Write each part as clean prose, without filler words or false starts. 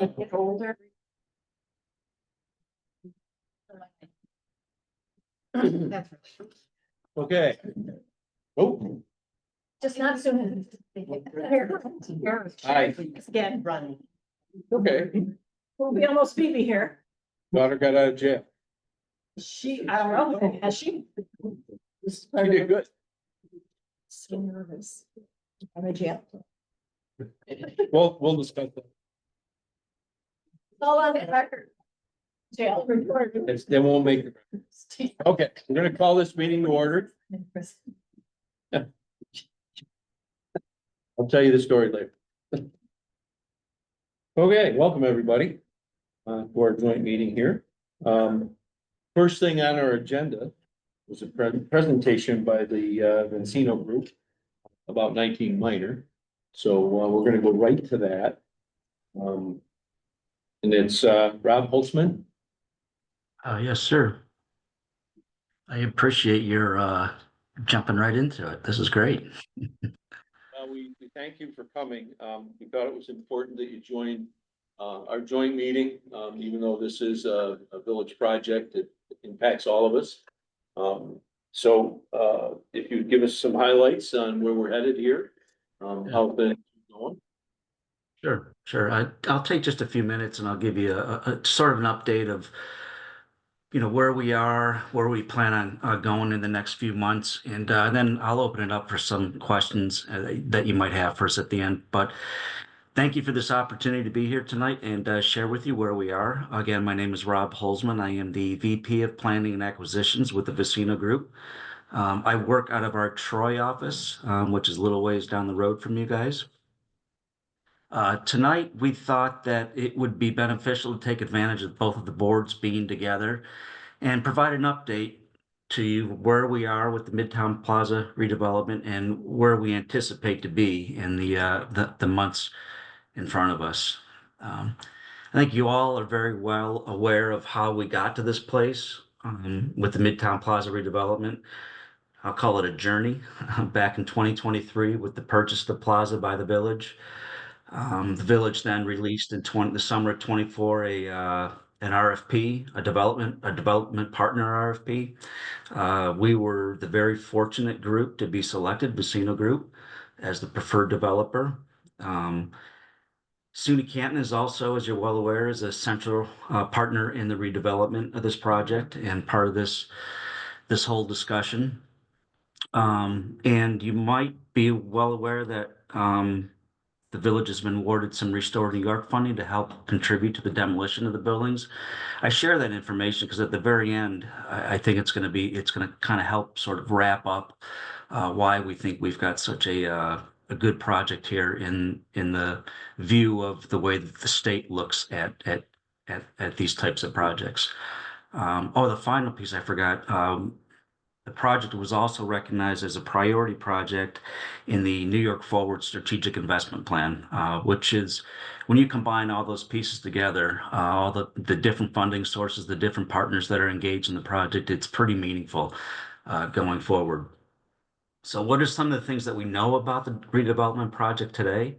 Get older. That's Okay. Oh, just not soon. Hi. Again, run. okay. Well, we almost beat me here. Daughter got out of jail. I don't know, has she? She did good. So nervous. I'm a jail. Well, we'll discuss that. All on the record. Jail report. They won't make it. Okay, we're gonna call this meeting to order. I'll tell you the story later. Okay, welcome everybody. For our joint meeting here. First thing on our agenda was a presentation by the Encino Group about 19 minor. So we're gonna go right to that. And it's Rob Holtzman. Yes, sir. I appreciate your jumping right into it. This is great. We thank you for coming. We thought it was important that you join our joint meeting, even though this is a village project, it impacts all of us. So if you give us some highlights on where we're headed here, how things are going. Sure. I'll take just a few minutes and I'll give you a sort of an update of, where we are, where we plan on going in the next few months. And then I'll open it up for some questions that you might have for us at the end. But thank you for this opportunity to be here tonight and share with you where we are. Again, my name is Rob Holzman. I am the VP of Planning and Acquisitions with the Encino Group. I work out of our Troy office, which is a little ways down the road from you guys. Tonight, we thought that it would be beneficial to take advantage of both of the boards being together and provide an update to you where we are with the Midtown Plaza redevelopment and where we anticipate to be in the months in front of us. I think you all are very well aware of how we got to this place with the Midtown Plaza redevelopment. I'll call it a journey back in 2023 with the purchase of the plaza by the village. The village then released in the summer of 24 an RFP, a development partner RFP. We were the very fortunate group to be selected, Encino Group, as the preferred developer. SUNY Canton is also, as you're well aware, is a central partner in the redevelopment of this project and part of this whole discussion. And you might be well aware that the village has been awarded some Restore New York funding to help contribute to the demolition of the buildings. I share that information because at the very end, I think it's going to kind of help sort of wrap up why we think we've got such a good project here in the view of the way that the state looks at these types of projects. The final piece I forgot. The project was also recognized as a priority project in the New York Forward Strategic Investment Plan, which is when you combine all those pieces together, all the different funding sources, the different partners that are engaged in the project, it's pretty meaningful going forward. So what are some of the things that we know about the redevelopment project today?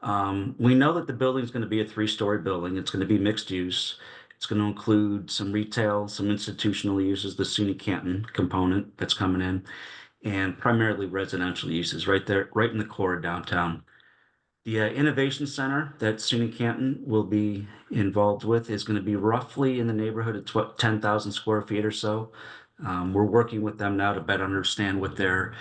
We know that the building is going to be a 3-story building. It's going to be mixed use. It's going to include some retail, some institutional uses, the SUNY Canton component that's coming in, and primarily residential uses right there, right in the core of downtown. The Innovation Center that SUNY Canton will be involved with is going to be roughly in the neighborhood of 10,000 square feet or so. We're working with them now to better understand what their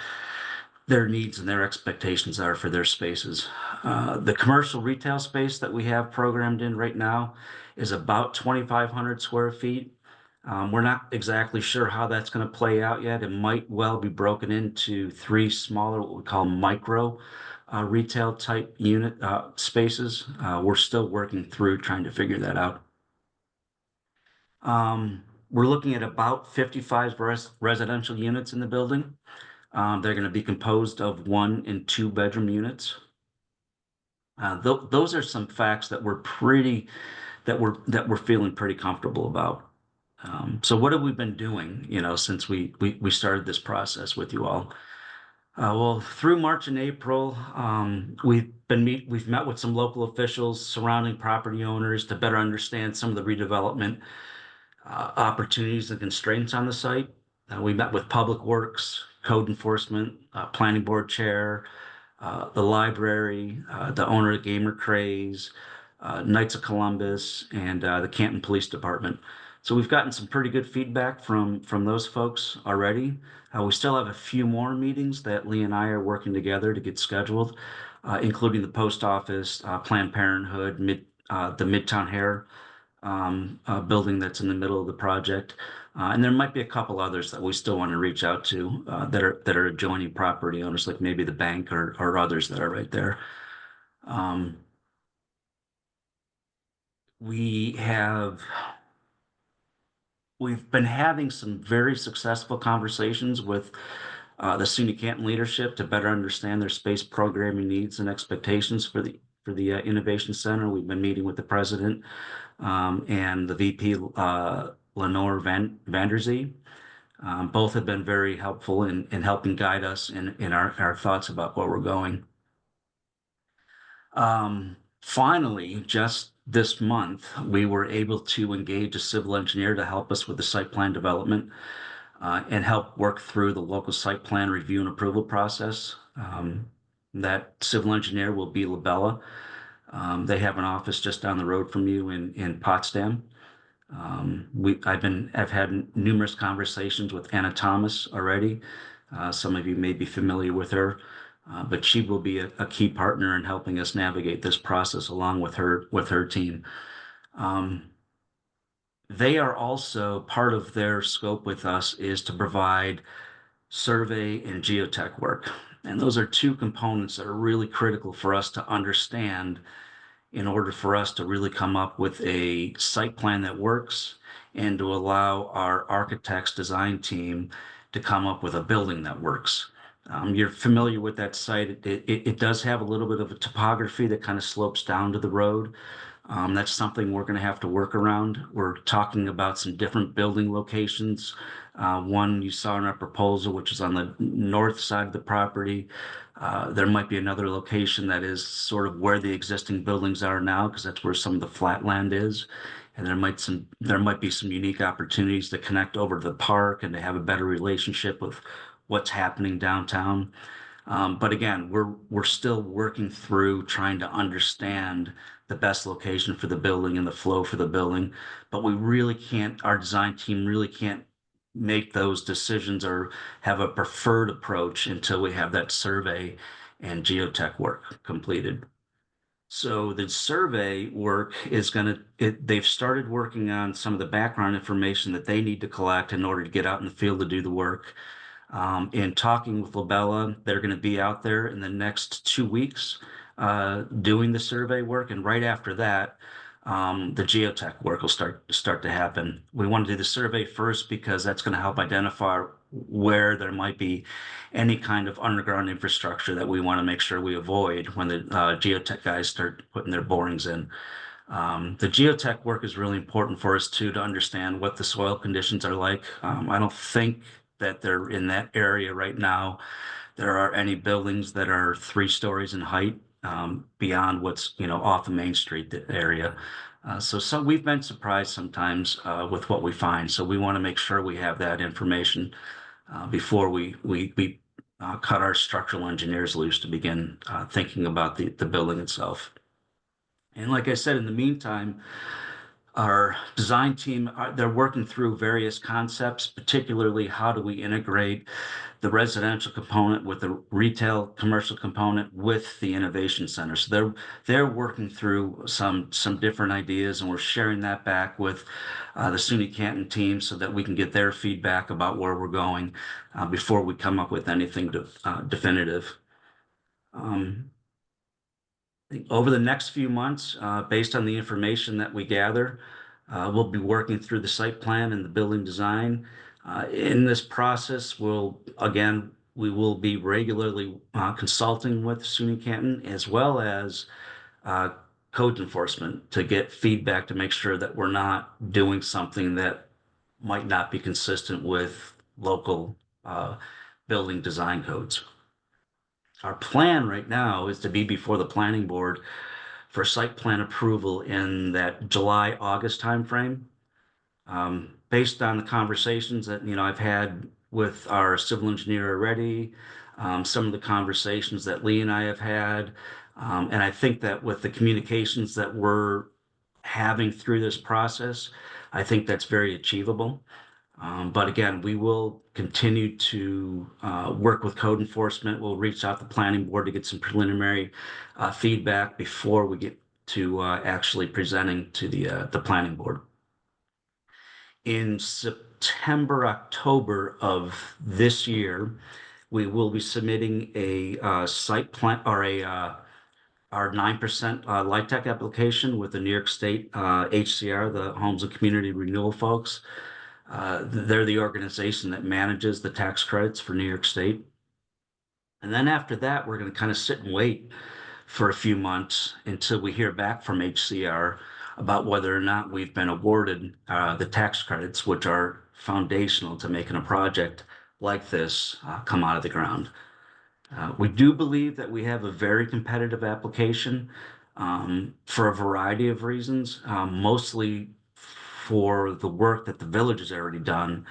needs and their expectations are for their spaces. The commercial retail space that we have programmed in right now is about 2,500 square feet. We're not exactly sure how that's going to play out yet. It might well be broken into 3 smaller, what we call micro retail type unit spaces. We're still working through trying to figure that out. We're looking at about 55 residential units in the building. They're going to be composed of 1 and 2 bedroom units. Those are some facts that we're feeling pretty comfortable about. So what have we been doing, since we started this process with you all? Well, through March and April, we've met with some local officials, surrounding property owners to better understand some of the redevelopment opportunities and constraints on the site. We met with Public Works, Code Enforcement, Planning Board Chair, the library, the owner of Gamer Craze, Knights of Columbus, and the Canton Police Department. So we've gotten some pretty good feedback from those folks already. We still have a few more meetings that Lee and I are working together to get scheduled, including the post office, Planned Parenthood, the Midtown Hair building that's in the middle of the project. And there might be a couple others that we still want to reach out to that are adjoining property owners, like maybe the bank or others that are right there. Um, we have we've been having some very successful conversations with the SUNY Canton leadership to better understand their space programming needs and expectations for the Innovation Center. We've been meeting with the president and the VP, Lenore Vanderzee. Both have been very helpful in helping guide us in our thoughts about where we're going. Finally, just this month, we were able to engage a civil engineer to help us with the site plan development and help work through the local site plan review and approval process. That civil engineer will be Labella. They have an office just down the road from you in Potsdam. I've had numerous conversations with Anna Thomas already. Some of you may be familiar with her, but she will be a key partner in helping us navigate this process along with her team. They are also part of their scope with us is to provide survey and geotech work. And those are two components that are really critical for us to understand in order for us to really come up with a site plan that works and to allow our architects design team to come up with a building that works. You're familiar with that site. It does have a little bit of a topography that kind of slopes down to the road. That's something we're going to have to work around. We're talking about some different building locations. One you saw in our proposal, which is on the north side of the property. There might be another location that is sort of where the existing buildings are now, because that's where some of the flat land is. And there might be some unique opportunities to connect over to the park and to have a better relationship with what's happening downtown. But again, we're still working through trying to understand the best location for the building and the flow for the building. But our design team really can't make those decisions or have a preferred approach until we have that survey and geotech work completed. So the survey work they've started working on some of the background information that they need to collect in order to get out in the field to do the work. In talking with Labella, they're going to be out there in the next 2 weeks doing the survey work, and right after that, the geotech work will start to happen. We want to do the survey first because that's going to help identify where there might be any kind of underground infrastructure that we want to make sure we avoid when the geotech guys start putting their borings in. The geotech work is really important for us too, to understand what the soil conditions are like. I don't think that they're in that area right now. There are any buildings that are 3 stories in height beyond what's off the Main Street area. So we've been surprised sometimes with what we find. So we want to make sure we have that information before we cut our structural engineers loose to begin thinking about the building itself. And like I said, in the meantime, our design team, they're working through various concepts, particularly how do we integrate the residential component with the retail commercial component with the Innovation Center. So they're working through some different ideas, and we're sharing that back with the SUNY Canton team so that we can get their feedback about where we're going before we come up with anything definitive. Over the next few months, based on the information that we gather, we'll be working through the site plan and the building design. In this process, we will be regularly consulting with SUNY Canton as well as code enforcement to get feedback to make sure that we're not doing something that might not be consistent with local building design codes. Our plan right now is to be before the planning board for site plan approval in that July, August timeframe. Based on the conversations that, I've had with our civil engineer already, some of the conversations that Lee and I have had, and I think that with the communications that we're having through this process, I think that's very achievable. But again, we will continue to work with code enforcement. We'll reach out to the planning board to get some preliminary feedback before we get to actually presenting to the planning board. In September, October of this year, we will be submitting a site plan or our 9% LIHTC application with the New York State HCR, the Homes and Community Renewal folks. They're the organization that manages the tax credits for New York State. And then after that, we're going to kind of sit and wait for a few months until we hear back from HCR about whether or not we've been awarded the tax credits, which are foundational to making a project like this come out of the ground. We do believe that we have a very competitive application for a variety of reasons, mostly for the work that the village has already done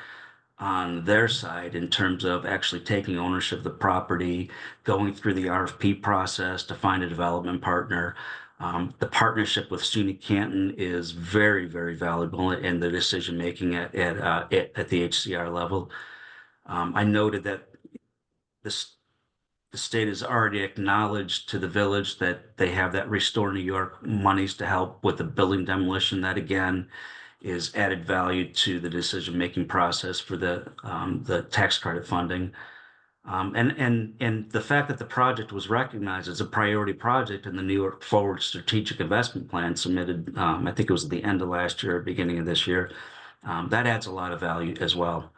on their side in terms of actually taking ownership of the property, going through the RFP process to find a development partner. The partnership with SUNY Canton is very, very valuable in the decision making at the HCR level. I noted that the state has already acknowledged to the village that they have that Restore New York monies to help with the building demolition. That again is added value to the decision-making process for the tax credit funding. And the fact that the project was recognized as a priority project in the New York Forward Strategic Investment Plan submitted, I think it was at the end of last year, beginning of this year, that adds a lot of value as well.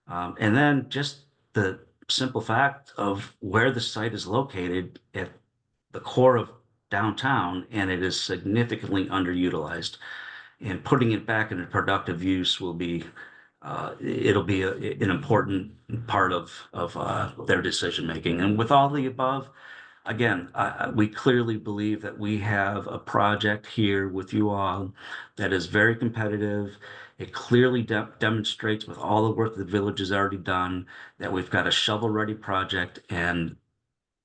And then just the simple fact of where the site is located at the core of downtown, and it is significantly underutilized. And putting it back into productive use will be, it'll be an important part of their decision making. And with all the above, again, we clearly believe that we have a project here with you all that is very competitive. It clearly demonstrates with all the work the village has already done that we've got a shovel-ready project. And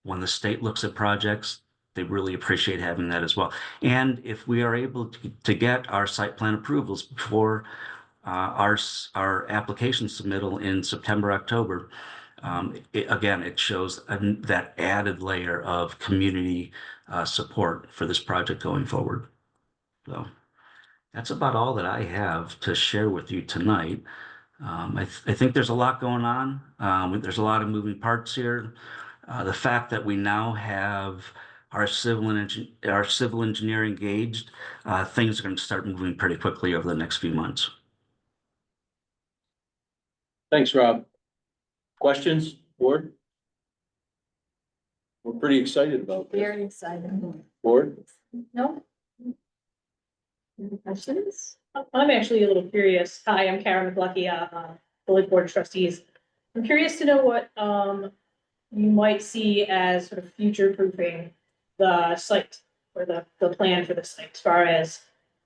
when the state looks at projects, they really appreciate having that as well. And if we are able to get our site plan approvals before our application submittal in September, October, again, it shows that added layer of community support for this project going forward. So that's about all that I have to share with you tonight. I think there's a lot going on. There's a lot of moving parts here. The fact that we now have our civil engineer engaged, things are going to start moving pretty quickly over the next few months. Thanks, Rob. Questions, board? We're pretty excited about this. Very excited. Board? No? Any questions? I'm actually a little curious. Hi, I'm Karen McLucky, Village Board of Trustees. I'm curious to know what you might see as sort of future proofing the site or the plan for the site as far as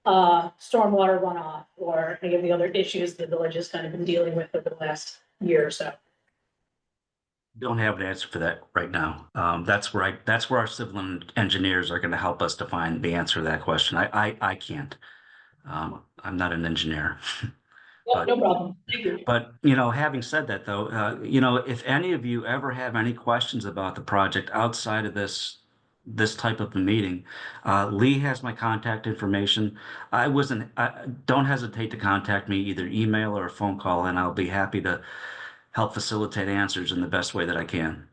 stormwater runoff or any of the other issues the village has kind of been dealing with over the last year or so. Don't have an answer for that right now. That's where our civil engineers are going to help us define the answer to that question. I can't. I'm not an engineer. Well, no problem. Thank you. But, having said that, though, if any of you ever have any questions about the project outside of this type of a meeting, Lee has my contact information. Don't hesitate to contact me, either email or a phone call, and I'll be happy to help facilitate answers in the best way that I can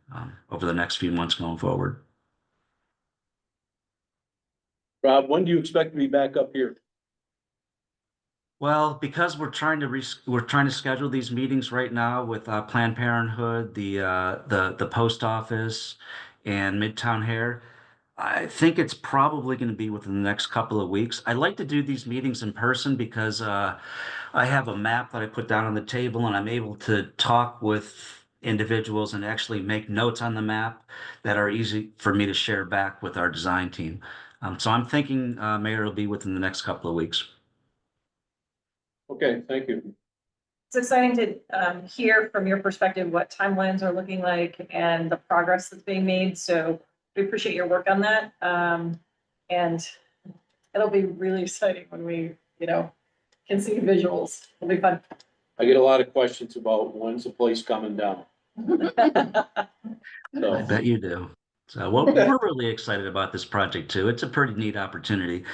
over the next few months going forward. Rob, when do you expect to be back up here? Well, because we're trying to schedule these meetings right now with Planned Parenthood, the post office, and Midtown Hair, I think it's probably going to be within the next couple of weeks. I like to do these meetings in person because I have a map that I put down on the table, and I'm able to talk with individuals and actually make notes on the map that are easy for me to share back with our design team. So I'm thinking, Mayor, it'll be within the next couple of weeks. Okay, thank you. It's exciting to hear from your perspective what timelines are looking like and the progress that's being made. So we appreciate your work on that. And it'll be really exciting when we, can see visuals. It'll be fun. I get a lot of questions about when's the place coming down. I So, bet you do. So we're really excited about this project too. It's a pretty neat opportunity.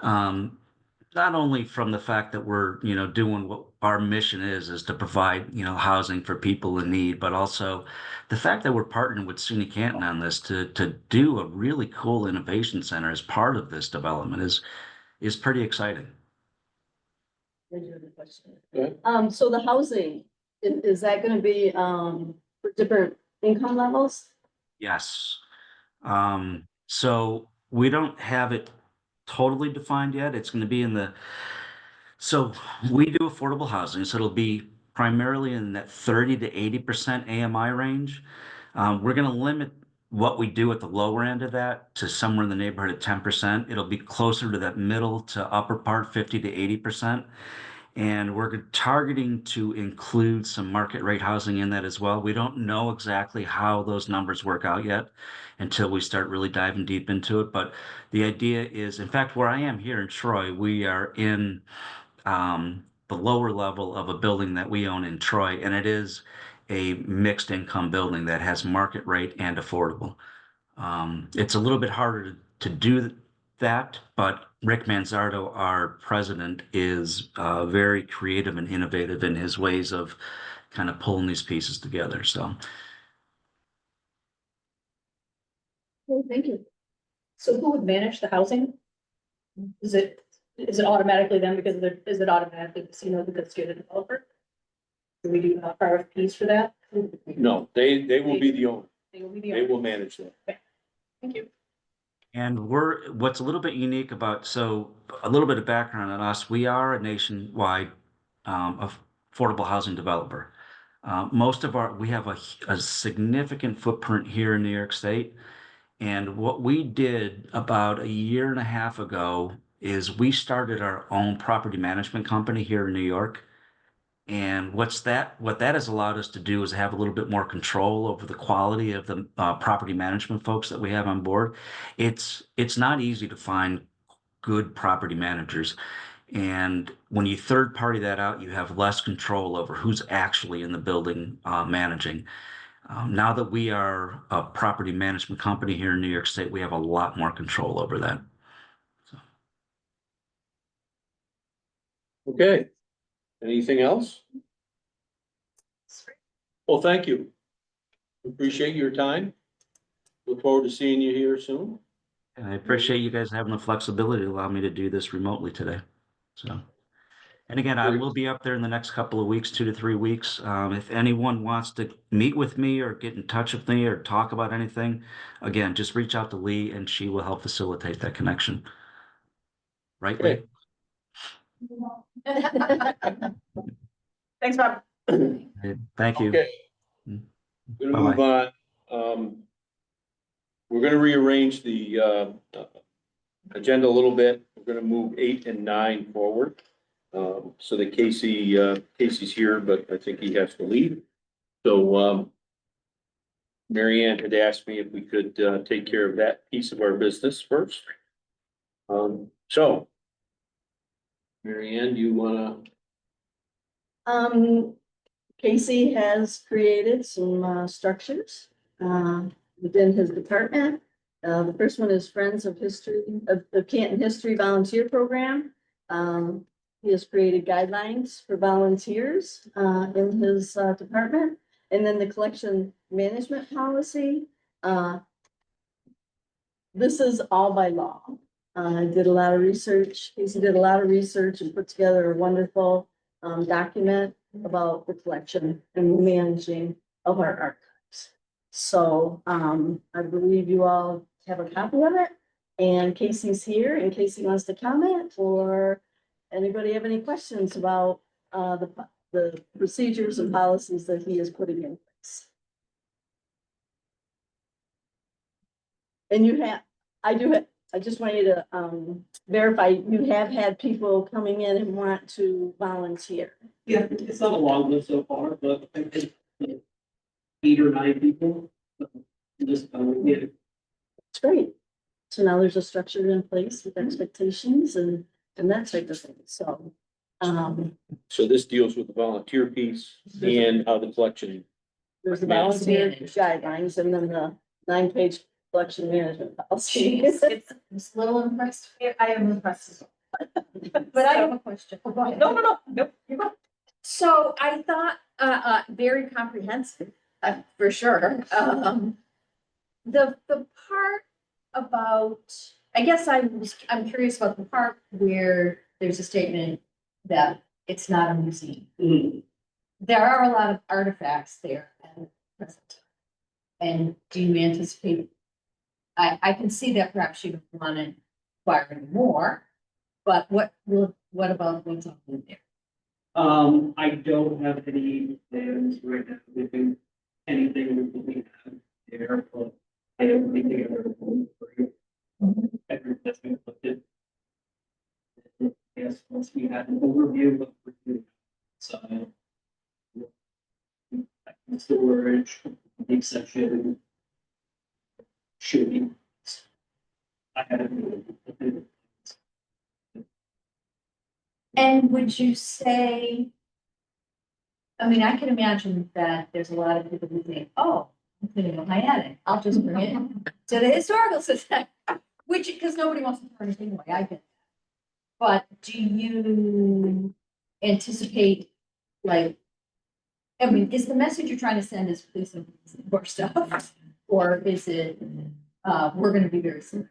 Not only from the fact that we're, doing what our mission is to provide, housing for people in need, but also the fact that we're partnering with SUNY Canton on this to do a really cool innovation center as part of this development is pretty exciting. So the housing, is that gonna be, for different income levels? Yes. So we don't have it totally defined yet. It's going to be so we do affordable housing, so it'll be primarily in that 30 to 80% AMI range. We're going to limit what we do at the lower end of that to somewhere in the neighborhood of 10%. It'll be closer to that middle to upper part, 50 to 80%. And we're targeting to include some market rate housing in that as well. We don't know exactly how those numbers work out yet until we start really diving deep into it. But the idea is, in fact, where I am here in Troy, we are in the lower level of a building that we own in Troy, and it is a mixed income building that has market rate and affordable. It's a little bit harder to do that, but Rick Manzardo, our president, is very creative and innovative in his ways of kind of pulling these pieces together. So, Okay, thank you. So who would manage the housing? Is it automatically them because is it automatically casino because you're the developer? Do we do RFPs for that? no, they will be the owner. They will be the They owner. will manage that. Thank you. and what's a little bit unique so a little bit of background on us, we are a nationwide affordable housing developer. We have a significant footprint here in New York State. And what we did about a year and a half ago is we started our own property management company here in New York. And what that has allowed us to do is have a little bit more control over the quality of the property management folks that we have on board. It's not easy to find good property managers. And when you third party that out, you have less control over who's actually in the building managing. Now that we are a property management company here in New York State, we have a lot more control over that. Okay. Anything else? Well, thank you. Appreciate your time. Look forward to seeing you here soon. And I appreciate you guys having the flexibility to allow me to do this remotely today. So, and again, I will be up there in the next couple of weeks, 2 to 3 weeks. If anyone wants to meet with me or get in touch with me or talk about anything, again, just reach out to Lee and she will help facilitate that connection. Right, Lee? Thanks, Bob. Thank you. Okay. Gonna move on. We're gonna rearrange the agenda a little bit. We're gonna move 8 and 9 forward. So that Casey's here, but I think he has to leave. So, Mary Ann had asked me if we could, take care of that piece of our business first. So, Mary Ann, do you wanna? Casey has created some structures within his department. The first one is Friends of History of Canton History Volunteer Program. He has created guidelines for volunteers in his department. And then the collection management policy. This is all by law. I did a lot of research. Casey did a lot of research and put together a wonderful document about the collection and managing of our archives. So I believe you all have a copy of it. And Casey's here in case he wants to comment, or anybody have any questions about the procedures and policies that he is putting in place. And you have, I just want you to, verify, you have had people coming in and want to volunteer. Yeah, it's not a long list so far, but I think 8 or 9 people. Just, yeah, It's great. So now there's a structure in place with expectations and that type of thing, so. So this deals with the volunteer piece and how the collection. There's the Management. volunteer guidelines and then the 9-page collection management policy. It's a little impressed. I am impressed as well. But I have a question. Oh, go ahead. No, nope. You go. So I thought, very comprehensive, for sure. The part about, I guess I'm curious about the part where there's a statement that it's not a museum. mm, There are a lot of artifacts there at present. And do you anticipate? I can see that perhaps you don't want to acquire any more, but what about what's up in there? I don't have any plans right now, to do anything that we have there, but I don't think they ever. Every that's been looked at. Yes, once we have an overview of the side. Storage, the section. Should be. I haven't. And would you say? I mean, I can imagine that there's a lot of people who think, oh, I'm gonna go high attic, I'll just bring it to the historical society. Which, because nobody wants to throw anything away, I get that. But do you anticipate, like, I mean, is the message you're trying to send is please don't bring more stuff? Or is it, we're gonna be very similar?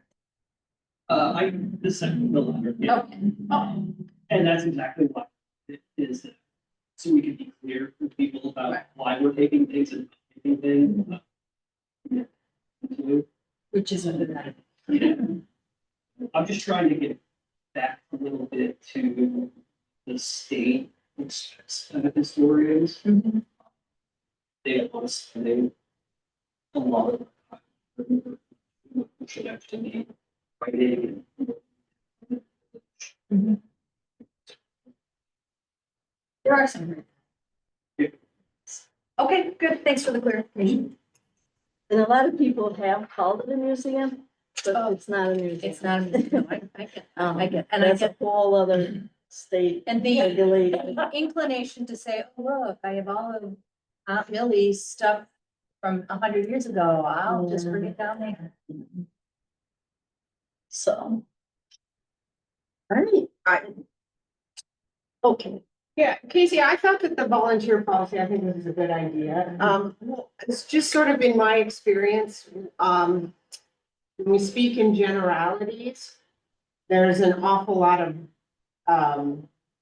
The second, the latter, yeah. Okay, oh, And that's exactly what it is. So we can be clear with people about Right. why we're taking things and not taking things. which is a good idea. I'm just trying to get back a little bit to the state expects of historians. Mhm. They are spending a lot of time. We should actually be writing. There are some. Yeah. Okay, good, thanks for the clarification. And a lot of people have called it a museum, but Oh. it's not a museum. It's not, I get, Um, I get, and I That's a get, whole other state and the regulated. inclination to say, oh, look, I have all of Aunt Millie's stuff from 100 years ago, I'll just bring it down there. So. All right, okay, Yeah, Casey, I thought that the volunteer policy, I think this is a good idea. Well, it's just sort of been my experience, when we speak in generalities, there's an awful lot of,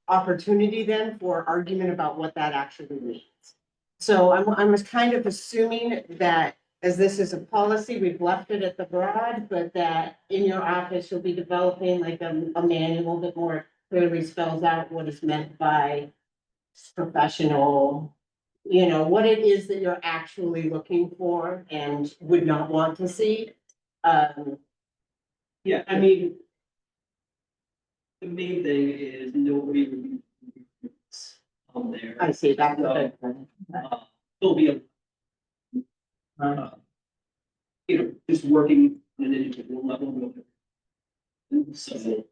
opportunity then for argument about what that actually means. So I was kind of assuming that as this is a policy, we've left it at the broad, but that in your office, you'll be developing like a manual that more clearly spells out what is meant by professional, you know, what it is that you're actually looking for and would not want to see. Yeah, I mean. The main thing is nobody will be on there. I see, that's a good thing. There'll be a. You know, just working at an individual level. With so.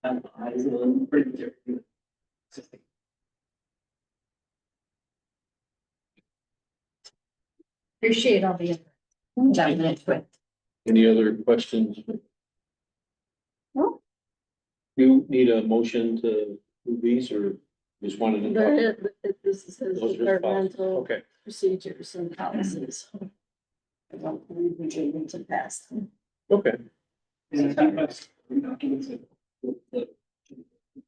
Have eyes on pretty much everything. Appreciate all the. input. Any other questions? No. You need a motion to move these or just wanted to talk? this is his Those are his policies. departmental Okay, procedures and policies. I don't believe we should need to pass them. okay. And I think that's documents of the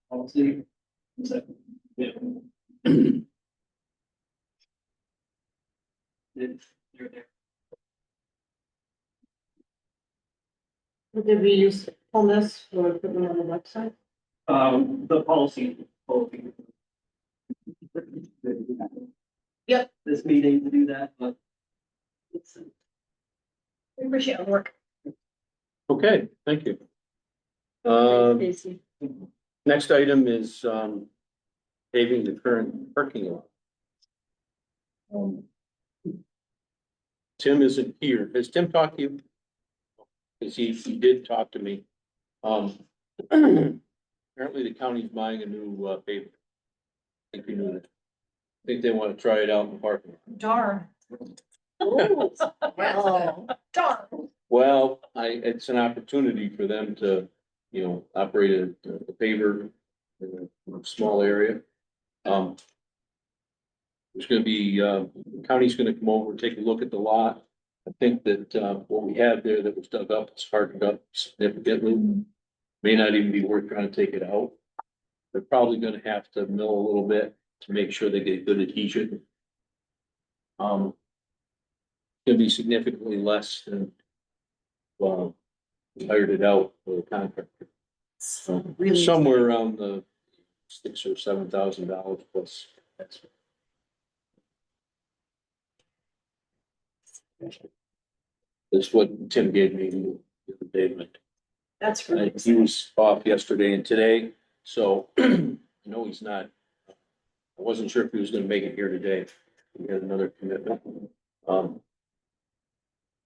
policy. Is that, yeah. They're there. Did we use fullness for putting on the website? The policy. Yep. This meeting to do that, but. We appreciate your work. Okay, thank you. Thanks, Casey. Next item is, paving the current parking lot. Tim isn't here. Has Tim talked to you? Cause he did talk to me. Apparently the county's buying a new, paver. I think you knew that. I think they wanna try it out in the parking lot. Darn. Oh, oh, Darn. Well, it's an opportunity for them to, operate a paver in a small area. There's gonna be, the county's gonna come over, take a look at the lot. I think that, what we have there that was dug up, it's hardened up significantly. May not even be worth trying to take it out. They're probably gonna have to mill a little bit to make sure they get good adhesion. Gonna be significantly less than, well, we hired it out for the contractor. Really? Somewhere around the $6,000 or $7,000 plus. That's what Tim gave me the other day, but That's really he exciting. was off yesterday and today, so I know he's not. I wasn't sure if he was gonna make it here today. He had another commitment.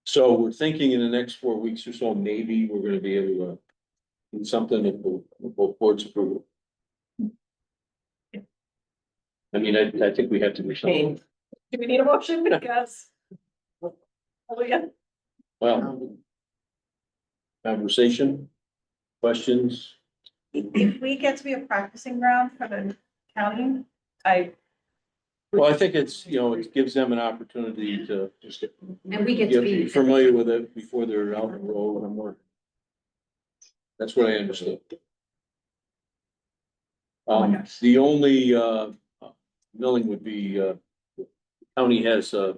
So we're thinking in the next 4 weeks or so, maybe we're gonna be able to do something if both boards approve. I mean, I think we have to do something. Do we need a motion? Because. Oh, yeah. Well. Conversation, questions? If we get to be a practicing ground for the county, Well, I think it's, it gives them an opportunity to just And we get to be. get familiar with it before they're out on the road and work. That's what I understood. The only, milling would be, the county has a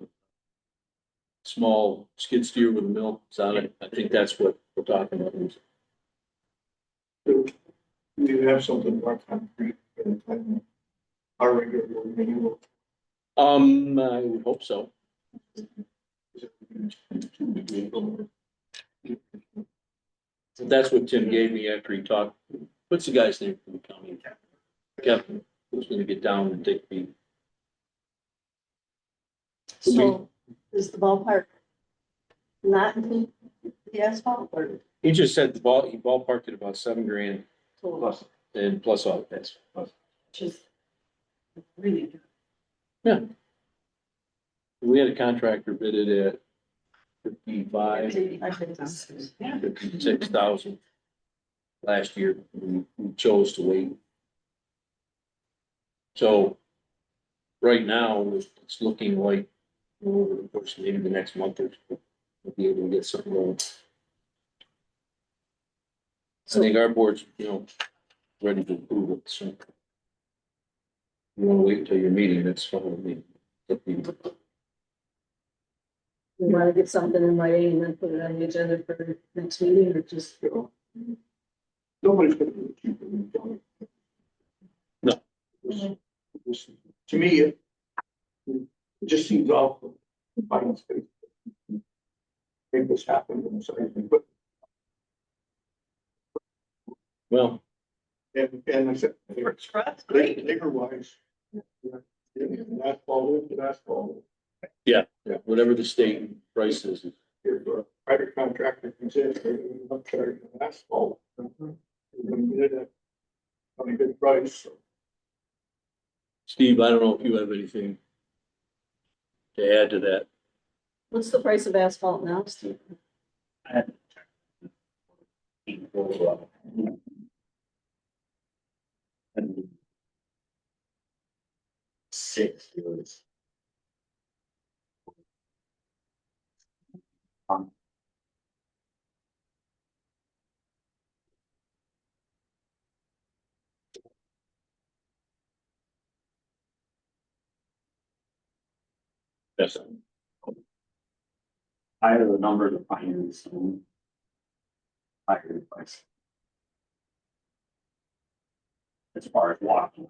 small skid steer with a mill on it. I think that's what we're talking about. We have something more concrete than our regular manual. I would hope so. That's what Tim gave me after he talked. What's the guy's name from the county? Kevin, who's gonna get down and take the. so is the ballpark not include the asphalt or He just said he ballparked it about $7,000 total? and plus all that's. Which is really good. We had a contractor bid it at 55, I think that's- 56,000 last year. We chose to wait. So right now, it's looking like, of course, maybe the next month or two, we'll be able to get something going. I think our board's, ready to approve it, so. You wanna wait until your meeting, that's fine with me. We want to get something in writing and then put it on the agenda for next meeting or just. Nobody's gonna do it cheaper than John. No. To me, it just seems awful. Finding space. Make this happen themselves, but, Well, and I said, Great. bigger wise. Asphalt, asphalt. whatever the state price is. If a private contractor comes in, they're not charging asphalt. They're gonna get it at a good price. Steve, I don't know if you have anything to add to that. What's the price of asphalt now, Steve? $6. Yes. Higher the number, the finance and higher the price. As far as walking.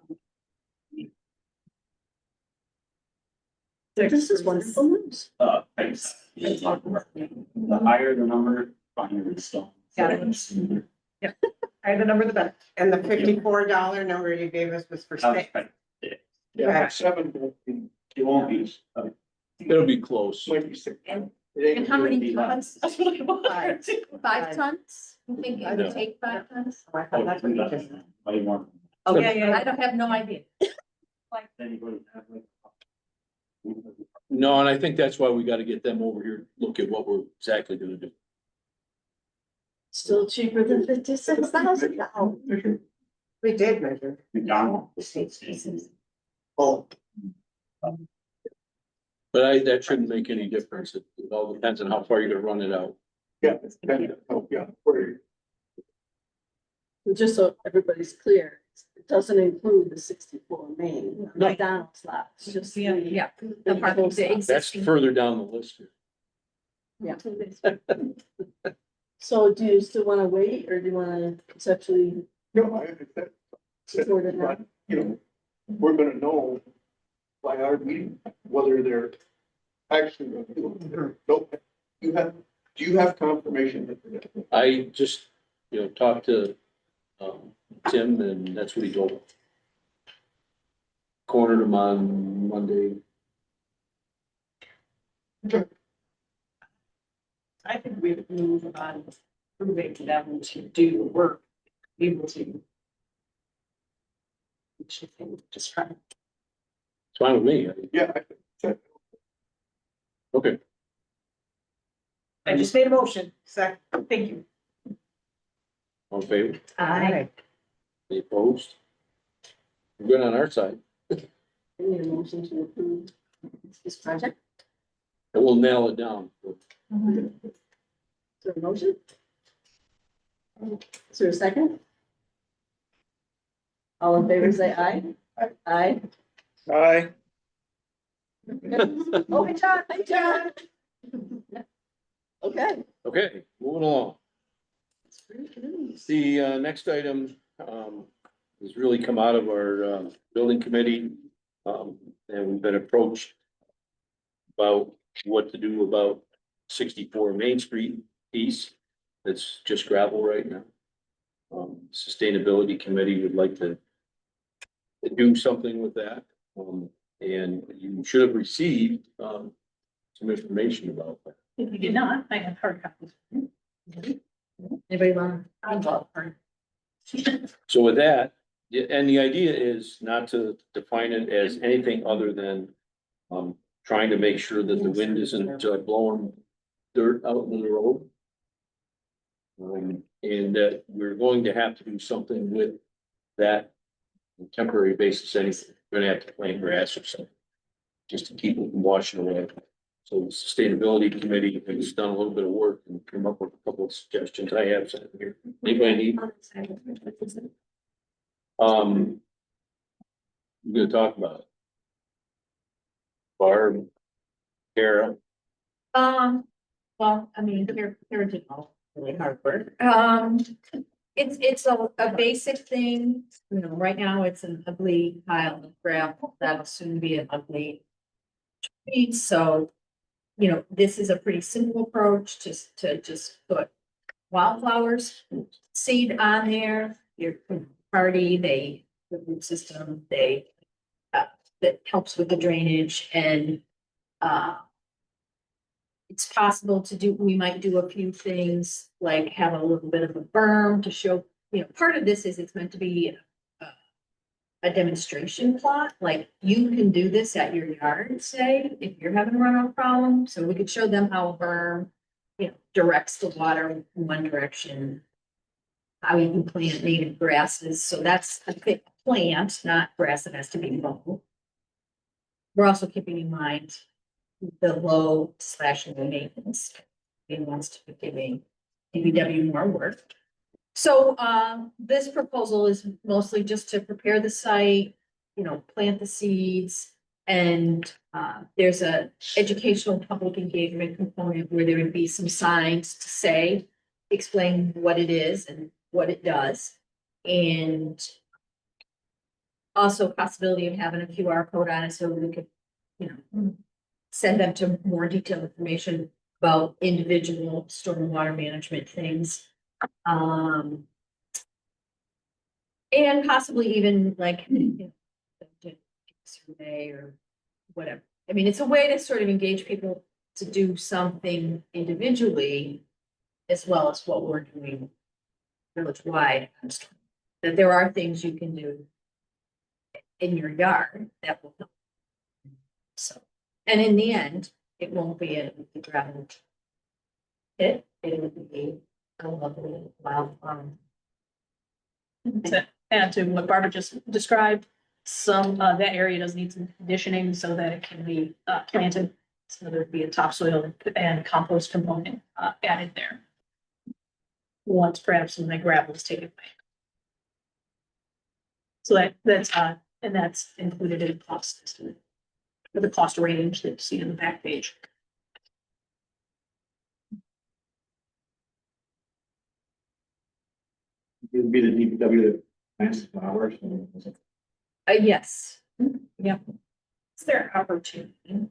This is wonderful news. Thanks. The higher the number, finer the stone. Got it. Higher the number, the better. And the $54 number you gave us was for six. Yeah, 7, It won't be. It'll be close. might be 6. And It ain't and how gonna many be tons? Five. 5 tons? You think it No. would take 5 tons? I thought that's what you just said. Way more. Oh, yeah, yeah. I don't have no idea. Anybody have like? No, and I think that's why we gotta get them over here, look at what we're exactly gonna do. Still cheaper than $56,000. We did measure. McDonald's. Oh, But that shouldn't make any difference. It all depends on how far you're gonna run it out. yeah, it's kind of, oh, yeah, where Just so everybody's clear, it doesn't include the 64 main McDonald's lot. It's just. Yeah, Yeah, the part of the That's existing. further down the list here. Yeah. So do you still wanna wait, or do you wanna conceptually no, I understand. support it now? But, you know, we're gonna know by our meeting whether they're actually gonna do it or don't. Do you have confirmation that they're gonna? I just, talked to, Tim, and that's what he told me. Cornered him on Monday. I think we would move on, proving to them to do the work, able to. Just try. It's fine with me. Yeah, Okay, I just made a motion. Second. Thank you. all in favor? I, Any opposed? We're good on our side, I need a motion to approve this project. and we'll nail it down. Is there a motion? Is there a second? All in favor, say aye. Aye. Aye. Oh, hi, John. Hi, John. Okay. Okay, moving along. The next item has really come out of our building committee. And we've been approached about what to do about 64 Main Street piece. That's just gravel right now. Sustainability Committee would like to do something with that. And you should have received some information about that. If you did not, I have hard copies. anybody want? I'm So with that, yeah, and the idea is not to define it as anything other than trying to make sure that the wind isn't blowing dirt out in the road. And that we're going to have to do something with that on a temporary basis. Anything, we're gonna have to plant grass or something, just to keep it from washing away. So the Sustainability Committee has done a little bit of work and come up with a couple of suggestions. I have some here. Anybody need? We're gonna talk about it. Barb, Kara, Well, I mean, they're doing all really hard work. It's a basic thing, right now it's an ugly pile of gravel, that'll soon be an ugly tree, so, this is a pretty simple approach, just to put wildflowers seed on there, your party, the root system, that helps with the drainage and, it's possible to do, we might do a few things, like have a little bit of a berm to show, part of this is it's meant to be a demonstration plot, like you can do this at your yard, say, if you're having a runoff problem, so we could show them how a berm, directs the water in one direction. How you can plant native grasses, so that's a big plant, not grass that has to be mown. We're also keeping in mind the low / the maintenance. It wants to be giving DPW more work. So, this proposal is mostly just to prepare the site, plant the seeds. And, there's a educational public engagement component where there would be some signs to say, explain what it is and what it does. And also possibility of having a QR code on it so we could, send them to more detailed information about individual stormwater management things. And possibly even like, you know, survey or whatever. I mean, it's a way to sort of engage people to do something individually as well as what we're doing village-wide. That there are things you can do in your yard that will help. So, and in the end, it won't be a gravel pit, it will be a lovely wild farm. To add to what Barbara just described, that area does need some conditioning so that it can be planted. So there'd be a topsoil and compost component added there. Once perhaps some of the gravel is taken away. So that's included in cost estimate. For the cost range that you see on the back page. It'd be the DPW plants flowers. Yes, Is there opportunity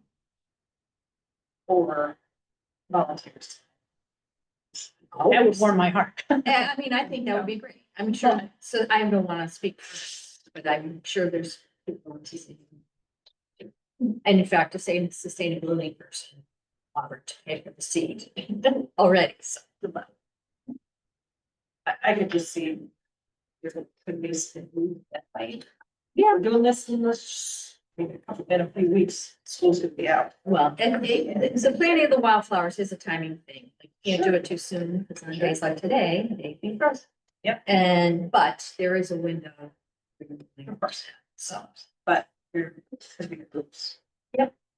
for volunteers? That would warm my heart. I mean, I think that would be great. I'm sure, so I don't want to speak, for this, but I'm sure there's people who see. And in fact, to say sustainability person, offered to pay for the seat already, so. I could just see. There could be some move that way. Yeah. We're doing this in a few weeks, school's gonna be out. Well, and the planting of the wildflowers is a timing thing. Like, you can't do it too soon, because on days like today, they'd be frozen. Yep. But there is a window. Of course. So, But there could be groups.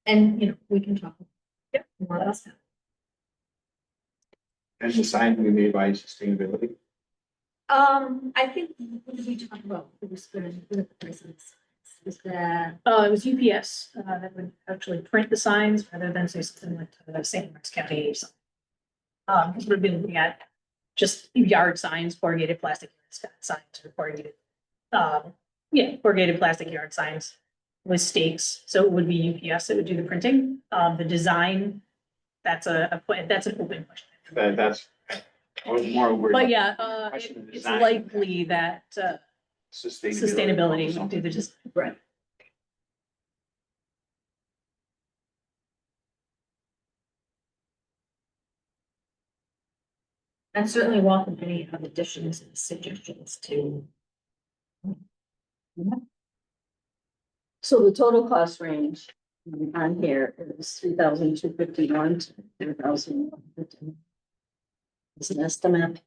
and, you know, we can talk. Yep. More about that. And the sign to be made by sustainability. I think, what did we talk about? It was the presence. Was that, It was UPS that would actually print the signs rather than say something like the St. Lawrence County or something. Because we've been looking at just yard signs, corrugated plastic signs or corrugated, corrugated plastic yard signs with stakes. So it would be UPS that would do the printing. The design, that's an open question. That's, I was more worried. But about yeah, the question of it's design. likely that sustainability would do the just, right. and certainly welcome any additions and suggestions to. So the total cost range on here is 3,251 to 3,150. It's an estimate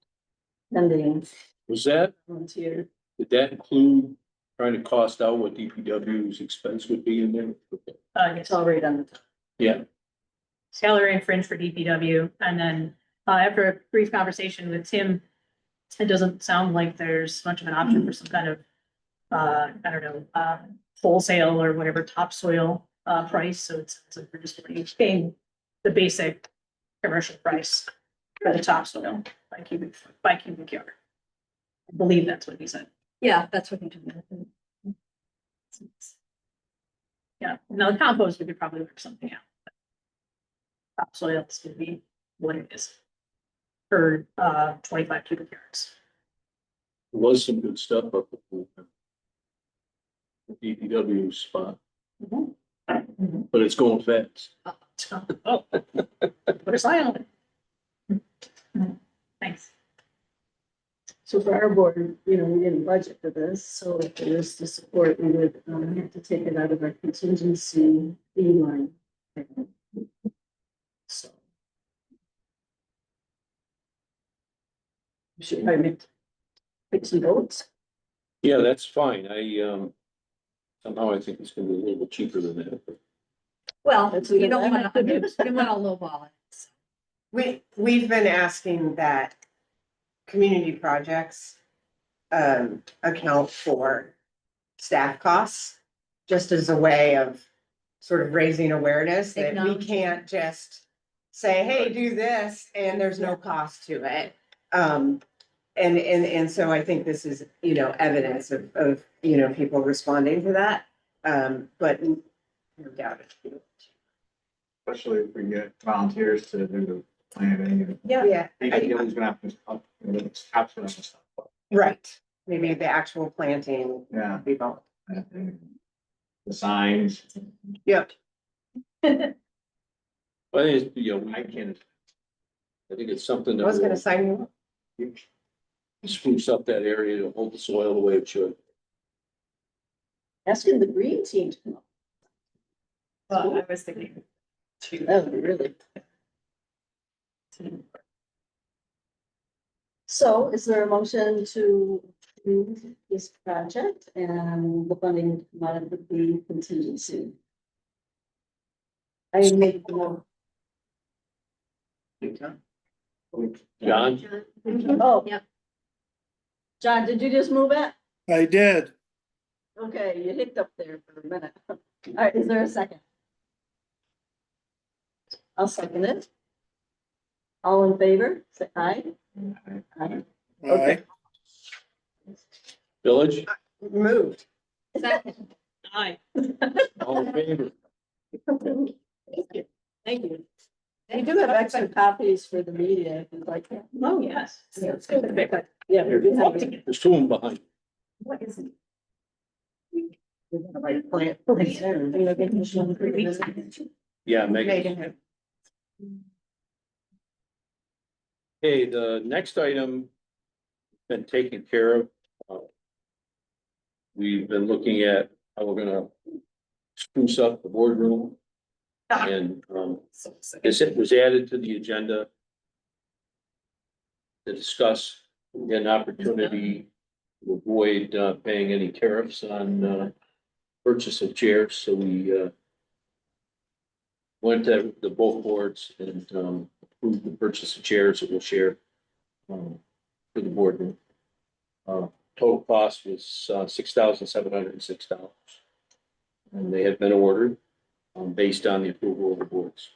pending Was that, volunteer. did that include trying to cost out what DPW's expense would be in there? It's all right on the top. Yeah, Salary and fringe for DPW, and then after a brief conversation with Tim, it doesn't sound like there's much of an option for some kind of, I don't know, wholesale or whatever topsoil price, so it's like we're just paying the basic commercial price for the topsoil by cubic yard. I believe that's what he said. Yeah, that's what you do. Yeah, now the compost, we could probably work something out. Topsoil is gonna be what it is. For 25 cubic yards. there was some good stuff up at the DPW spot, but it's going fast. Oh, put a sign on it. Thanks. So for our board, we didn't budget for this, so if there is the support, we would have to take it out of our contingency fee line. So. We should probably make some votes. Yeah, that's fine. Somehow I think it's gonna be a little bit cheaper than that. but Well, That's you either don't that want or to, this. you want to lowball it. So. We've been asking that community projects account for staff costs, just as a way of sort of raising awareness that we Acknowledging. can't just say, hey, do this, and there's no cost to it. And so I think this is, evidence of, people responding to that. But no doubt it's. especially if we get volunteers to do the planning and. Yeah. I think Gilly's gonna have to, capture that stuff. Right, maybe the actual planting Yeah. people. and The signs. Yep. I think it's, you know, I think it's something I that was gonna will sign you. spruce up that area to hold the soil the way it should. Asking the green team to come up. Well, I was thinking. Oh, really? So is there a motion to approve this project and the funding come out of the contingency? I make the mo- John? Oh. Yep. John, did you just move it? I did. Okay, you hicked up there for a minute. All right, is there a second? I'll second it. All in favor, say aye. Aye. Okay. Village? Moved. Second. Aye. All in favor? Thank you. We do have extra copies for the media, if you'd like that. Oh, yes. Yeah, it's good. Yeah, we do have it. There's two of them behind. What is it? Plant. Yeah, Megan. Megan. Okay, the next item been taken care of. We've been looking at how we're gonna spruce up the boardroom. And, this was added to the agenda to discuss an opportunity to avoid, paying any tariffs on, purchase of chairs, so we, went to the both boards and, approved the purchase of chairs that we'll share, for the boardroom. Total cost was, $6,706. And they have been ordered, based on the approval of the boards.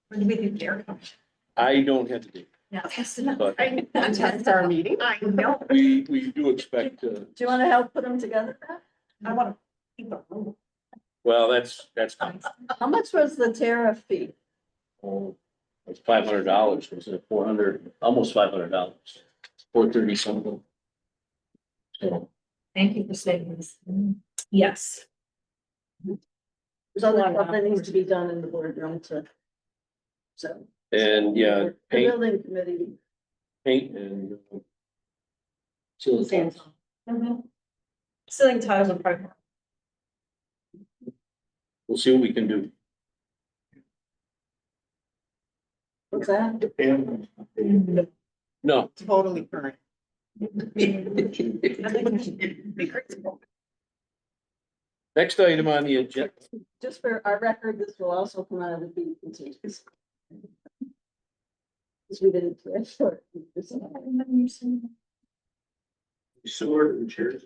When do we do their commission? I don't have to do, No, that's enough. but That's our meeting. I know, we do expect to, Do you want to help put them together? I want to keep a room. well, that's fine. How much was the tariff fee? It's $500, was it 400, almost $500, 430 something. So, Thank you for saying this. Yes. There's other stuff that needs to be done in the boardroom to. So. and yeah, The paint, building committee. and. Ceiling tiles. Ceiling tiles are probably. We'll see what we can do. What's that? And No. Totally current. Next item on the agenda, Just for our record, this will also come out of the fee contingency. Because we didn't. For sewer and chairs.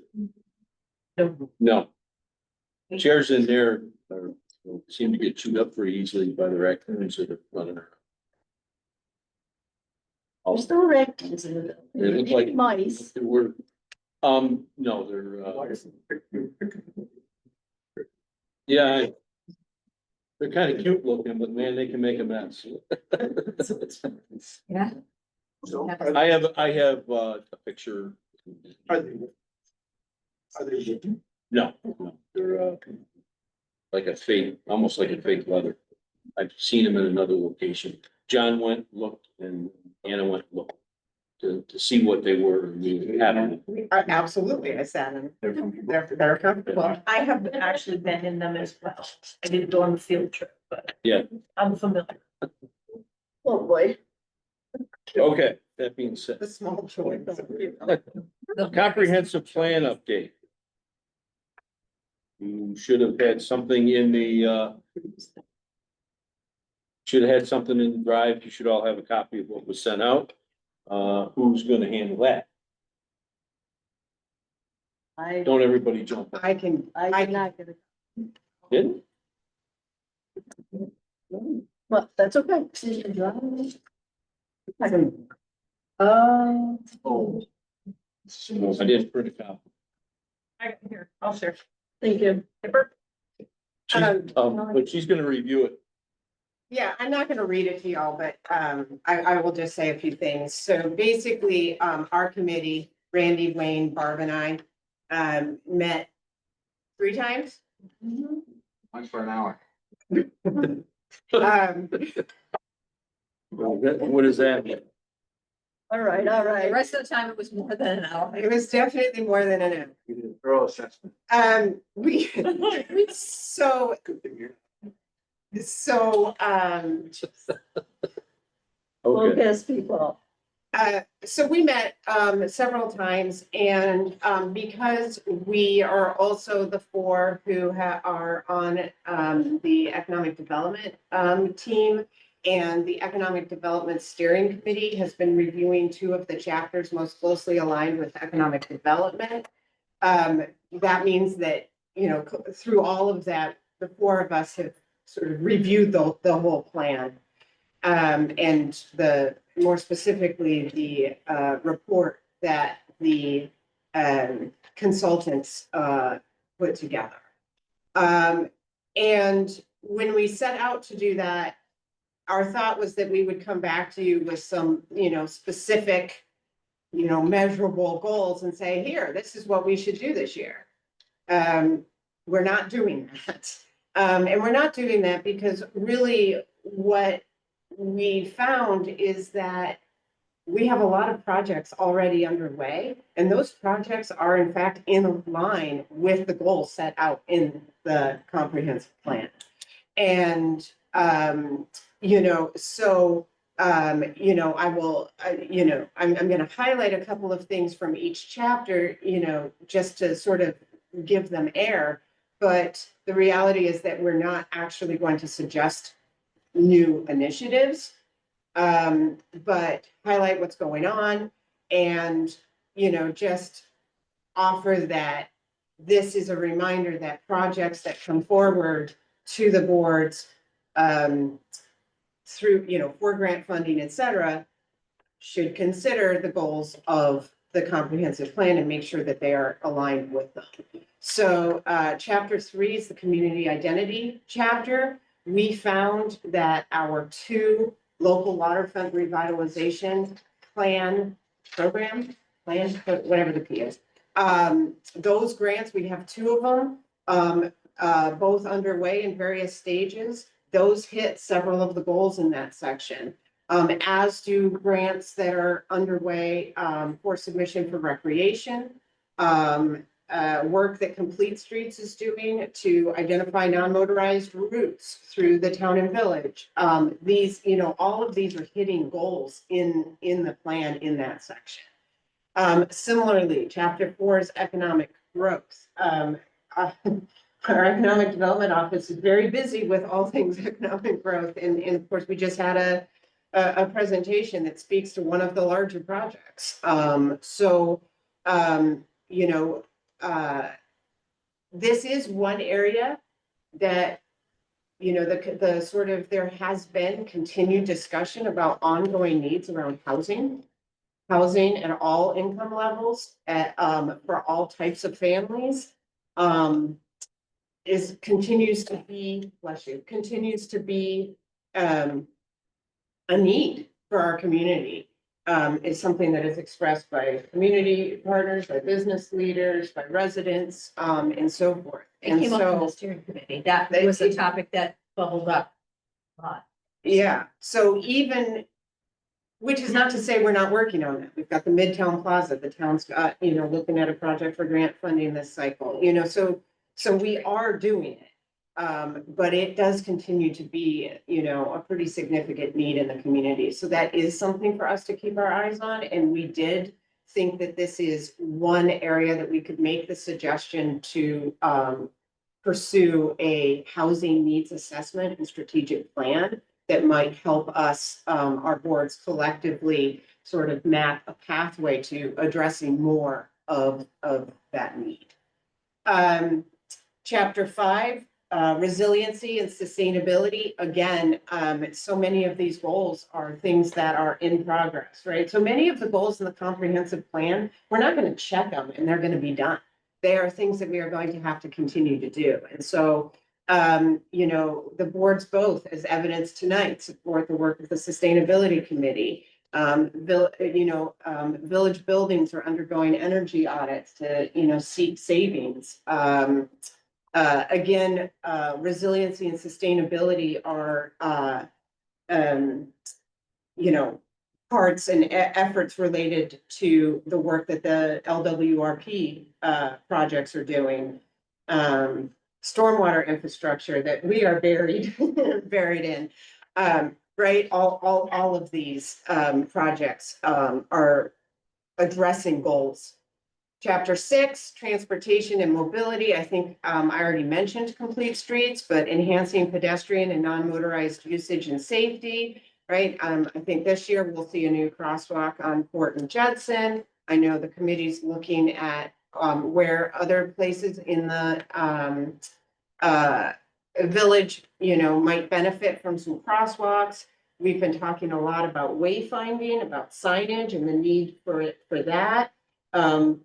no. Chairs in there are, seem to get chewed up pretty easily by the raccoons that are running around. There's still raccoons in the They look building. like- And mice. There were, no, yeah, they're kind of cute looking, but man, they can make a mess. Yeah. I have a picture. Are they? No, they're, like a fake, almost like a fake leather. I've seen them in another location. John went, looked, and Anna went, looked to see what they were. And we had them. Absolutely, I sat in. They're comfortable. I have actually been in them as well. I didn't go on the field trip, but. Yeah. I'm familiar. Oh, boy. Okay, that being said, The small choice. comprehensive plan update. You should have had something in the, should have had something in the drive. You should all have a copy of what was sent out. Who's gonna handle that? I Don't everybody jump. I can, did not get it. Didn't? Well, that's okay. I can. Oh. I didn't print a copy. Here, I'll share. Thank you. She's, but she's gonna review it. Yeah, I'm not gonna read it to y'all, but I will just say a few things. So basically, our committee, Randy, Wayne, Barb and I met 3 times. Once for an hour. What does that mean? All right, all The right. rest of the time, it was more than an hour. It was definitely more than an hour. You did a thorough assessment. We, so, so, Okay, Focus, people. so we met several times and because we are also the 4 who are on the economic development team. And the Economic Development Steering Committee has been reviewing 2 of the chapters most closely aligned with economic development. That means that, you know, through all of that, the 4 of us have sort of reviewed the whole plan. And more specifically, the report that the consultants put together. And when we set out to do that, our thought was that we would come back to you with some, you know, specific, you know, measurable goals and say, here, this is what we should do this year. We're not doing that. And we're not doing that because really what we found is that we have a lot of projects already underway, and those projects are in fact in line with the goals set out in the comprehensive plan. And, you know, so, you know, I will, you know, I'm going to highlight a couple of things from each chapter, you know, just to sort of give them air. But the reality is that we're not actually going to suggest new initiatives, but highlight what's going on and, you know, just offer that this is a reminder that projects that come forward to the boards through, you know, for grant funding, et cetera, should consider the goals of the comprehensive plan and make sure that they are aligned with them. So chapter 3 is the community identity chapter. We found that our 2 local waterfront revitalization program, whatever the P is. Those grants, we have 2 of them, both underway in various stages. Those hit several of the goals in that section, as do grants that are underway for submission for recreation. Work that Complete Streets is doing to identify non-motorized routes through the town and village. These, you know, all of these are hitting goals in the plan in that section. Similarly, chapter 4 is economic growth. Our economic development office is very busy with all things economic growth. And of course, we just had a presentation that speaks to one of the larger projects. You know, this is one area that, you know, the sort of, there has been continued discussion about ongoing needs around housing at all income levels for all types of families. Continues to be a need for our community. Is something that is expressed by community partners, by business leaders, by residents, and so forth. It And came up in the so, steering committee. That They- was a topic that bubbled up a lot. yeah, so even, which is not to say we're not working on it. We've got the Midtown Plaza, the town's got, you know, looking at a project for grant funding this cycle, you know, so we are doing it. But it does continue to be, you know, a pretty significant need in the community. So that is something for us to keep our eyes on. And we did think that this is one area that we could make the suggestion to pursue a housing needs assessment and strategic plan that might help us, our boards collectively sort of map a pathway to addressing more of that need. Chapter 5, resiliency and sustainability. Again, so many of these goals are things that are in progress, right? So many of the goals in the comprehensive plan, we're not going to check them and they're going to be done. They are things that we are going to have to continue to do. And so You know, the boards both, as evidenced tonight, support the work of the Sustainability Committee. Village buildings are undergoing energy audits to, seek savings. Again, resiliency and sustainability are, parts and efforts related to the work that the LWRP projects are doing. Stormwater infrastructure that we are buried in. Right, all of these projects are addressing goals. Chapter 6, transportation and mobility. I think I already mentioned complete streets, but enhancing pedestrian and non-motorized usage and safety. Right, I think this year we'll see a new crosswalk on Port and Judson. I know the committee's looking at where other places in the village, might benefit from some crosswalks. We've been talking a lot about wayfinding, about signage and the need for that.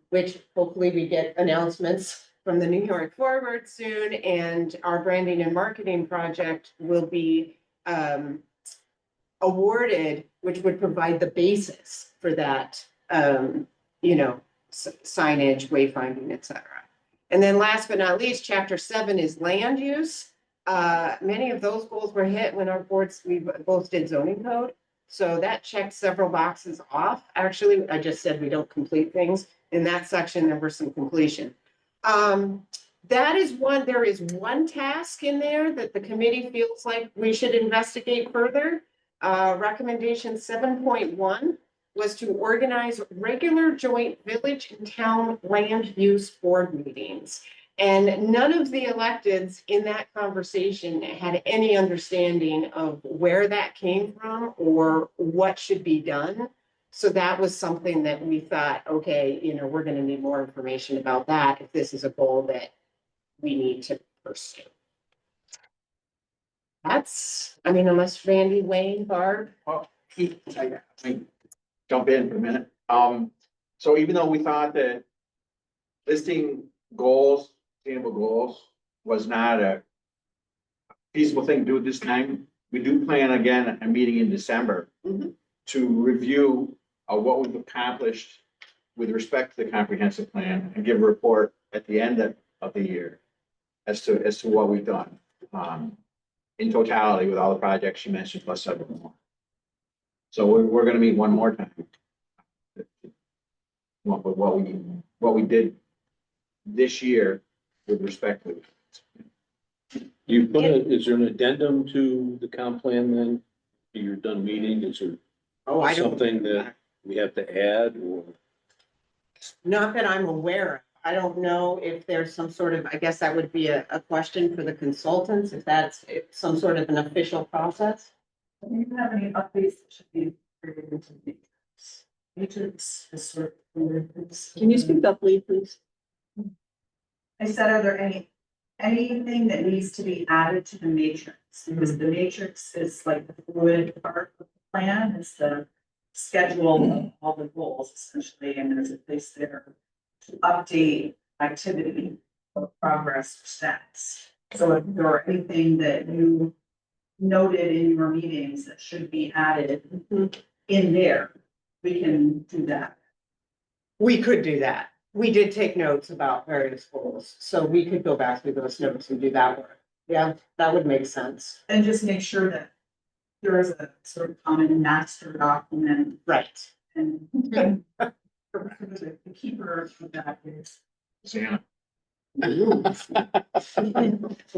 Which hopefully we get announcements from the New York Forward soon, and our branding and marketing project will be awarded, which would provide the basis for that, signage, wayfinding, et cetera. And then last but not least, chapter 7 is land use. Many of those goals were hit when we both did zoning code. So that checked several boxes off. Actually, I just said we don't complete things. In that section, there were some completion. There is one task in there that the committee feels like we should investigate further. Recommendation 7.1 was to organize regular joint village and town land use board meetings. And none of the electeds in that conversation had any understanding of where that came from or what should be done. So that was something that we thought, okay, we're going to need more information about that if this is a goal that we need to pursue. Unless Randy, Wayne, Barb. Well, I mean, jump in for a minute. So even though we thought that listing goals, sustainable goals, was not a feasible thing to do at this time, we do plan again a meeting in December to review what we've accomplished with respect to the comprehensive plan and give a report at the end of the year as to what we've done in totality with all the projects you mentioned plus several more. So we're going to meet one more time. What we did this year with respect to. Is there an addendum to the comp plan then? You're done meeting, is there something that we have to add or? Not that I'm aware of. I don't know if there's some sort of, I guess that would be a question for the consultants, if that's some sort of an official process. Do you have any updates that should be related to the matrix? Can you speak up, please? I said, are there anything that needs to be added to the matrix? Because the matrix is like the fluid part of the plan, it's the schedule of all the goals essentially, and there's a place there to update activity or progress or stats. So if there are anything that you noted in your meetings that should be added in there, we can do that. We could do that. We did take notes about various goals, so we could go back through those notes and do that work. Yeah, that would make sense. And just make sure that there is a sort of common master document. Right. And the keeper of that is. Santa.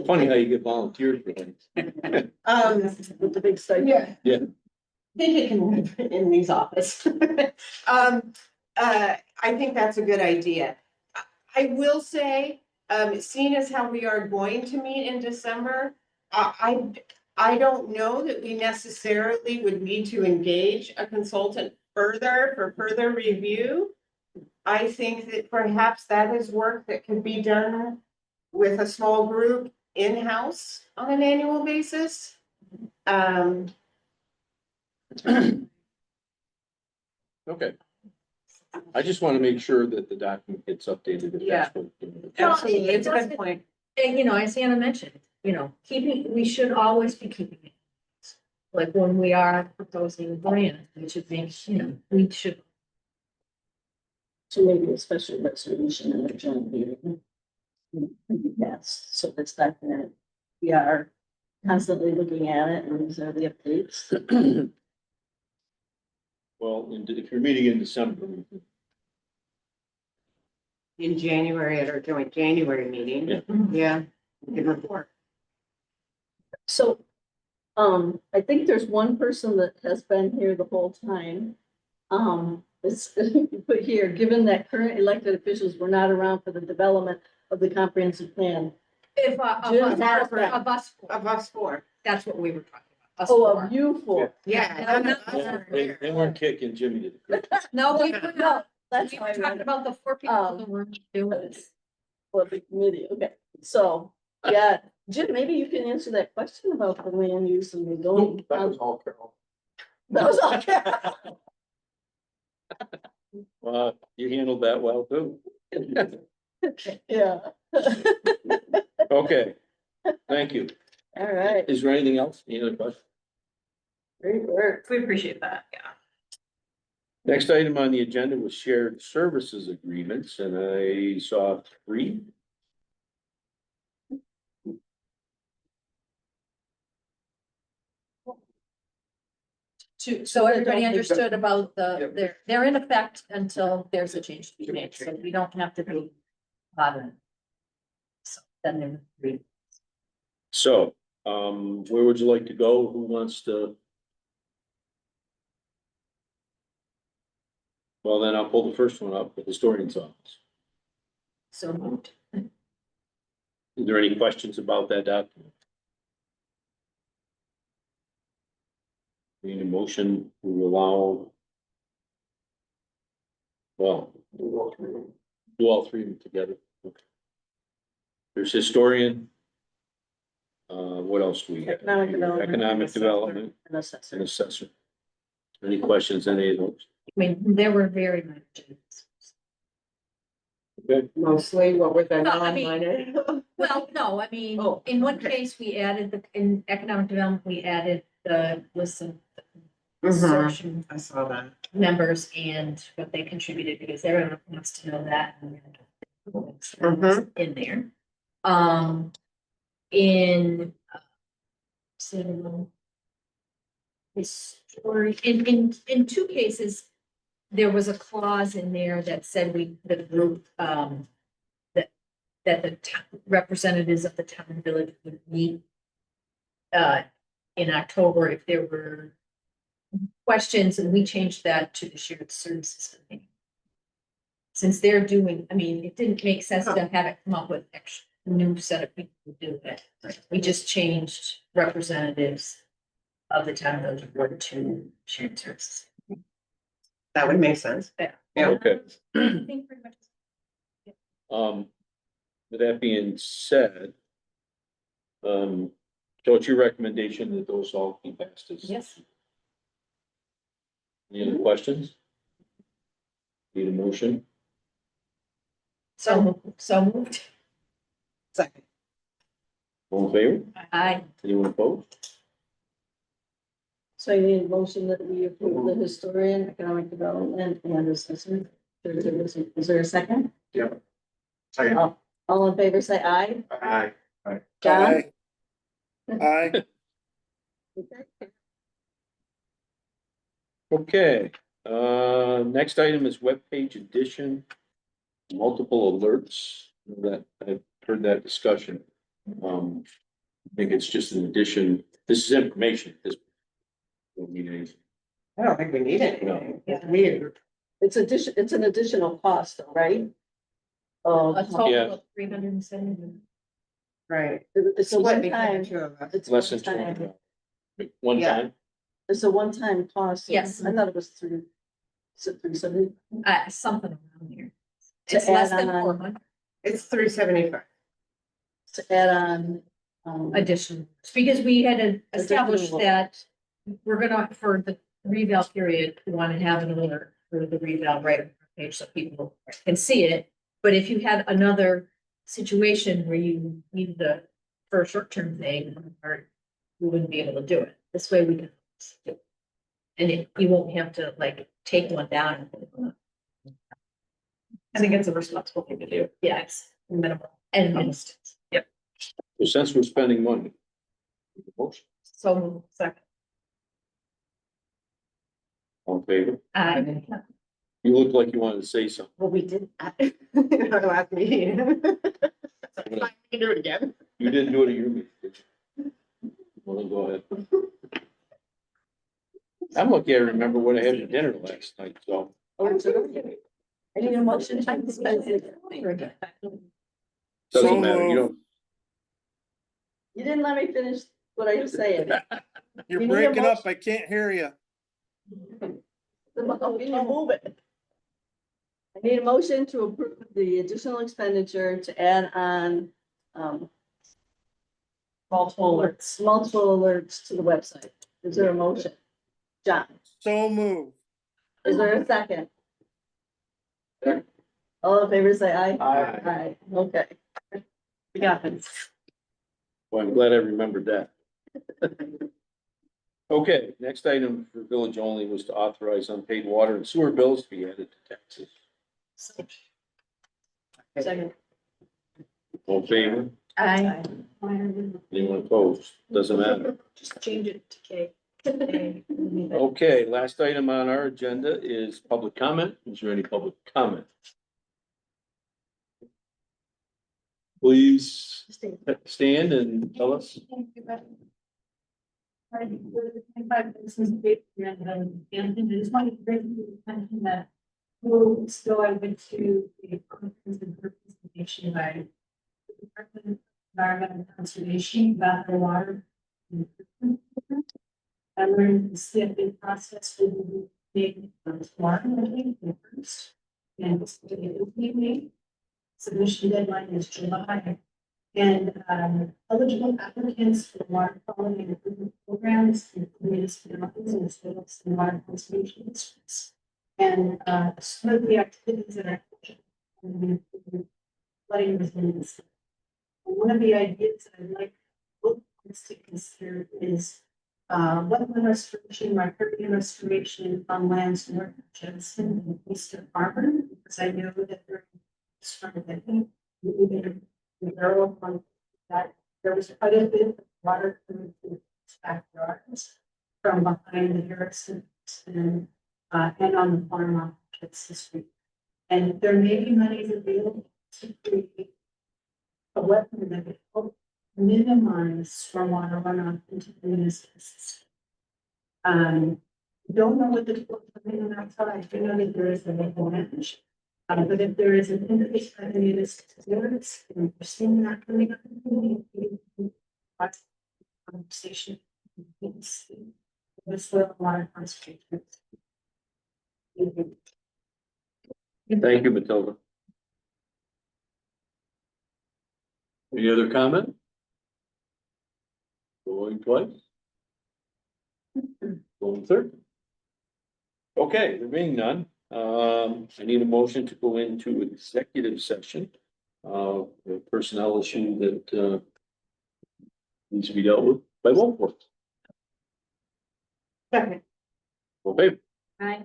Funny how you get volunteers for things. With the big study. Yeah. Yeah. I think it can live in these office. I think that's a good idea. I will say, seeing as how we are going to meet in December, I don't know that we necessarily would need to engage a consultant for further review. I think that perhaps that is work that can be done with a small group in-house on an annual basis. Okay. I just want to make sure that the document gets updated. If that's what- Absolutely, it's a good point. And, as Anna mentioned, you know, we should always be keeping it. Like when we are proposing a grant, we should make, you know, we should, So maybe a special resolution in the joint meeting. Yes, so it's documented. We are constantly looking at it and these are the updates. Well, if you're meeting in December, In January at our joint January meeting. Yeah. Yeah, good report. So, I think there's one person that has been here the whole time. It's put here, given that current elected officials were not around for the development of the comprehensive plan. if Jim has been. a bus, Of us four. that's what we were talking about. us Oh, four. of you four. Yeah. they weren't kicking Jimmy to the curb. No, we were No, not, that's we why were I talking read it about the four people that were doing this. for the committee. Okay, so, yeah, Jim, maybe you can answer that question about the land use and the zoning. That was all Carol. That was all. You handled that well too. Yeah. Okay, thank you. All right, Is there anything else? Any other questions? great work. We appreciate that, yeah. Next item on the agenda was shared services agreements, and I saw 3. So everybody understood about they're in effect until there's a change to be made, so we don't have to be bothered. So then there would be. So, where would you like to go? Who wants to? Well, then I'll pull the first one up, the historian's office. So moved. Is there any questions about that document? Need a motion to allow? Well, do all three of them together. Okay. There's historian. What else do we have? Economic development. Economic development And assessor. and assessor. Any questions, any of those? I mean, there were very much changes. Okay, Mostly what were the No, I mean- non-minor? Well, no, I mean, Oh, in one okay. case, we added in economic development, we added the list of Mhm, consortium I saw that. members and what they contributed, because everyone wants to know that. Mhm. In there. In. So. In 2 cases, there was a clause in there that said the group, that the representatives of the town and village would meet. In October if there were questions, and we changed that to the shared services committee. Since they're doing, I mean, it didn't make sense to have it come up with extra new set of people to do it. We just changed representatives of the town and village board to shared services. That would make sense. Yeah. Yeah. okay. I think pretty much. With that being said. So it's your recommendation that those all be passed as? Yes. Any other questions? Need a motion? So moved. Second. All in favor? Aye. Anyone opposed? So you need a motion that we approve the historian, economic development and assessor. Is there a second? Second. All in favor, say aye. Aye. John? Aye. Okay, next item is webpage addition. Multiple alerts that I've heard that discussion. I think it's just an addition. This is information. This. Don't mean anything. I don't think we need it. No. It's weird. It's an additional cost, though, right? A Oh, total of 370. Right. it's a Split one between time. the two of us. It's Less than one time. 20. One Yeah. time. It's a one-time cost. Yes. I thought it was 370. Something around here. To It's less add than on. 400 It's 375. To add on. addition, because we had established Additional. that we're gonna, for the reval period, we want to have an alert for the reval right on the page so people can see it. But if you had another situation where you needed to for a short-term thing, or we wouldn't be able to do it. This way we can. do it. And you won't have to like take one down. and put it on. I think it's a responsible thing to do. Yes, Minimal. and most, So since we're spending money. Motion, so, Second. all in favor? I, You look like you wanted to say something. Well, we did that in our last meeting. So it's fine, we can do it again. You didn't do it at your meeting, did you? Well, then go ahead. I'm lucky I remember what I had for dinner last night, so. Oh, so I need a motion to dispense it. Doesn't matter, you don't. You didn't let me finish what I was saying. You're You need a breaking up. motion. I can't hear you. Can you move it? I need a motion to approve the additional expenditure to add on, Multiple alerts. multiple alerts to the website. Is there a motion? John, So move. is there a second? All in favor, say aye. Aye. Aye, okay. We got this. Well, I'm glad I remembered that. Okay, next item for village only was to authorize unpaid water and sewer bills to be added to taxes. Second. All in favor? I, Anyone opposed? Doesn't matter. Just change it to K. Okay, last item on our agenda is public comment. Is there any public comment? Please stand and tell us. This is big, and I just wanted to bring to the attention that so I went to the conference and presentation by the Department of Environment and Conservation about the water. I learned the CFA process will be big water first. And it's made. Submission deadline is July. And eligible applicants for water quality improvement programs, including municipalities and states and water conservation districts. And some of the activities that are flooding resilience. One of the ideas that I'd like both to consider is wetland restoration, riparian restoration on lands north of Jensen and east of Harbor, because I know that they're starting the barrel on that there was quite a bit of water coming through its backyards from behind the Harrison and on the farm off Kitson Street. And there may be monies available to create a wetland that would help minimize stormwater runoff into the municipal system. Don't know what the people coming outside, I do know that there is a local match. But if there is an increase by the municipalities, and we're seeing that coming up. Conversation. This will water concentrate. Thank you, Matilda. Any other comment? Going twice? Going third? Okay, there being none, I need a motion to go into executive session. A personnel issue that needs to be dealt with by both boards. Second. Okay, Aye.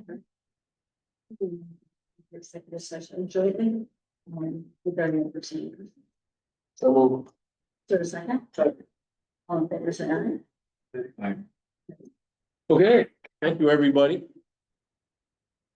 Executive session jointly, regarding the procedures. so Is there a second? Second. All in favor, say aye. okay, thank you, everybody.